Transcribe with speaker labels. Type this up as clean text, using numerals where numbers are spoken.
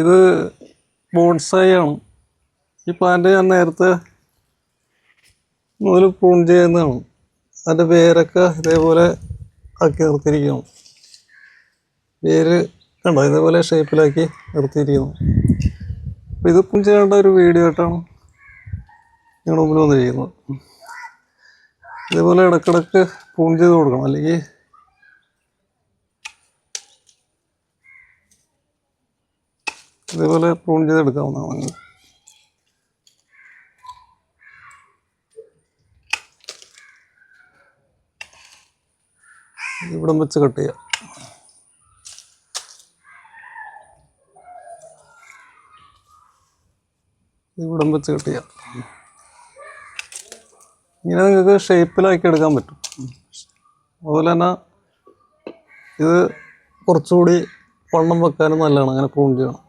Speaker 1: ഇത് ബോൺസായി ആണ്. ഈ പ്ലാന്റ് ഞാൻ നേരത്തെ മുതൽ പ്രൂൺ ചെയ്യുന്നതാണ്. അതിൻ്റെ വേരൊക്കെ ഇതേപോലെ ആക്കി നിർത്തിയിരിക്കണം. വേര് കണ്ടോ, ഇതേപോലെ ഷേപ്പിലാക്കി നിർത്തിയിരിക്കണം. അപ്പോൾ ഇത് പ്രൂൺ ചെയ്യേണ്ട ഒരു വീഡിയോ ആയിട്ടാണ് ഞങ്ങളുടെ മുമ്പിൽ വന്നിരിക്കുന്നത്. ഇതേപോലെ ഇടയ്ക്കിടയ്ക്ക് പ്രൂൺ ചെയ്ത് കൊടുക്കണം, അല്ലെങ്കിൽ ഇതേപോലെ പ്രൂൺ ചെയ്തെടുക്കാവുന്നതാണ്. ഇവിടം വെച്ച് കട്ട് ചെയ്യാം. ഇവിടം വെച്ച് കട്ട് ചെയ്യാം. ഇങ്ങനെ നിങ്ങൾക്ക് ഷേപ്പിലാക്കി എടുക്കാൻ പറ്റും. അതുപോലെ തന്നെ ഇത് കുറച്ചുകൂടി വണ്ണം വെക്കാനും നല്ലതാണ്, അങ്ങനെ പ്രൂൺ ചെയ്യണം.